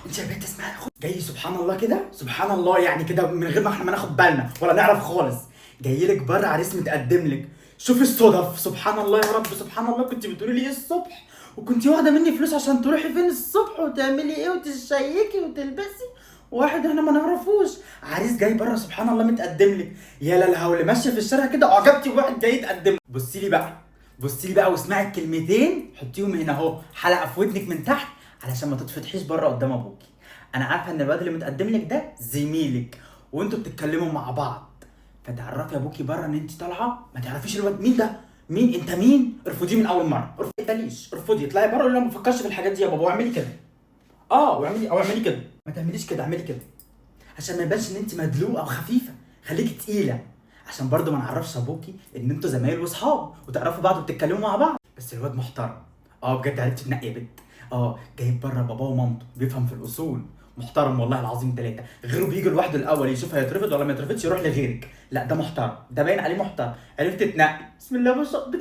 انت يا بنت اسمعي، جاي سبحان الله كده، سبحان الله يعني كده من غير ما احنا ما ناخد بالنا ولا نعرف خالص. جاي لك بره عريس متقدم لك. شوفي الصدف، سبحان الله يا رب، سبحان الله. كنت بتقولي لي ايه الصبح؟ وكنت واخده مني فلوس عشان تروحي فين الصبح وتعملي ايه وتشيكي وتلبسي، واحد احنا ما نعرفوش عريس جاي بره سبحان الله متقدم لك. يا لا الهول، ماشيه في الشارع كده اعجبتي بواحد جاي يتقدم. بصي لي بقى، بصي لي بقى واسمعي الكلمتين، حطيهم هنا اهو حلقه في ودنك من تحت علشان ما تتفتحيش بره قدام ابوكي. انا عارفه ان الواد اللي متقدم لك ده زميلك وانتوا بتتكلموا مع بعض، فتعرفي ابوكي بره ان انت طالعه ما تعرفيش الواد مين ده. مين انت؟ مين؟ ارفضيه من اول مره، ارفضي، اطلعي بره ولا ما بفكرش في الحاجات دي يا بابا واعملي كده. واعملي كده، ما تعمليش كده، اعملي كده عشان ما يبانش ان انت مدلوقه او خفيفه. خليكي تقيله عشان برضو ما نعرفش ابوكي ان انتوا زمايل واصحاب وتعرفوا بعض وبتتكلموا مع بعض. بس الواد محترم، بجد عرفتي تنقي يا بنت. جايب بره باباه ومامته، بيفهم في الاصول، محترم والله العظيم. 3 غيره بيجي لوحده الاول يشوف هيترفض ولا ما يترفضش يروح لغيرك. لا ده محترم، ده باين عليه محترم. عرفت تنقي، بسم الله ما شاء الله.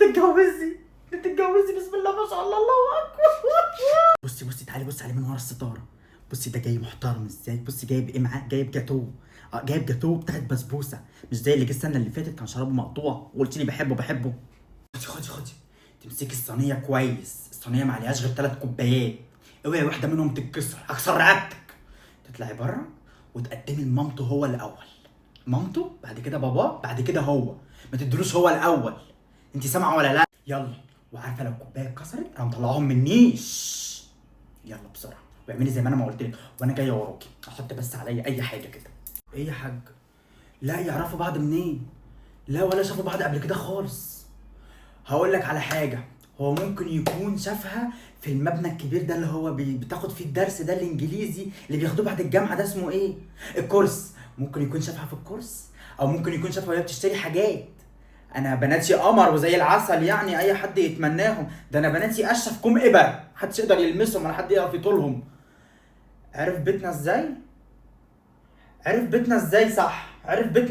بتتجوزي بسم الله ما شاء الله، الله اكبر. بصي تعالي بصي عليه من ورا الستاره. بصي ده جاي محترم ازاي. بصي جايب ايه معاه؟ جايب جاتوه. جايب جاتوه بتاعت بسبوسه، مش زي اللي جه السنه اللي فاتت كان شرابه مقطوع وقلت لي بحبه. خدي تمسكي الصينيه كويس، الصينيه ما عليهاش غير 3 كوبايات، اوعي واحده منهم تتكسر اكسر رقبتك. تطلعي بره وتقدمي لمامته هو الاول، مامته بعد كده باباه بعد كده هو، ما تدلوش هو الاول. انت سامعه ولا لا؟ يلا. وعارفه لو الكوبايه اتكسرت انا مطلعهم من نيش. يلا بسرعه واعملي زي ما انا ما قلت لك، وانا جايه وراكي. احط بس عليا اي حاجه كده. ايه يا حاج؟ لا يعرفوا بعض منين؟ لا ولا شافوا بعض قبل كده خالص. هقول لك على حاجه، هو ممكن يكون شافها في المبنى الكبير ده اللي هو بتاخد فيه الدرس ده الانجليزي اللي بياخدوه بعد الجامعه، ده اسمه ايه؟ الكورس. ممكن يكون شافها في الكورس، او ممكن يكون شافها وهي بتشتري حاجات. انا بناتي قمر وزي العسل، يعني اي حد يتمناهم. ده انا بناتي اشرف كوم ابر، محدش يقدر يلمسهم ولا حد يقف يطولهم. عرف بيتنا ازاي؟ عرف بيتنا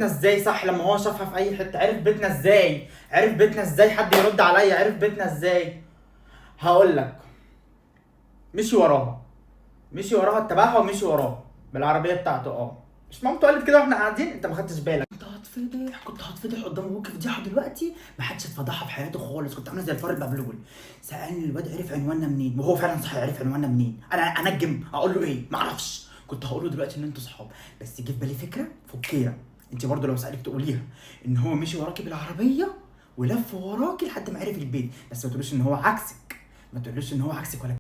ازاي صح لما هو شافها في اي حته. عرف بيتنا ازاي؟ حد يرد عليا، عرف بيتنا ازاي؟ هقول لك، مشي وراها اتبعها ومشي وراها بالعربيه بتاعته. مش مامته قالت كده واحنا قاعدين؟ انت ما خدتش بالك. كنت هتفضح قدام ابوك فضيحه دلوقتي ما حدش اتفضحها في حياته خالص. كنت عامله زي الفار المبلول. سالني الواد عرف عنواننا منين، وهو فعلا صحيح عرف عنواننا منين. انا انجم اقول له ايه؟ ما اعرفش. كنت هقول له دلوقتي ان انتوا صحاب، بس جه في بالي فكره فكيه. انت برضو لو سالك تقوليها ان هو مشي وراكي بالعربيه ولف وراكي لحد ما عرف البيت، بس ما تقولوش ان هو عكسك، ولا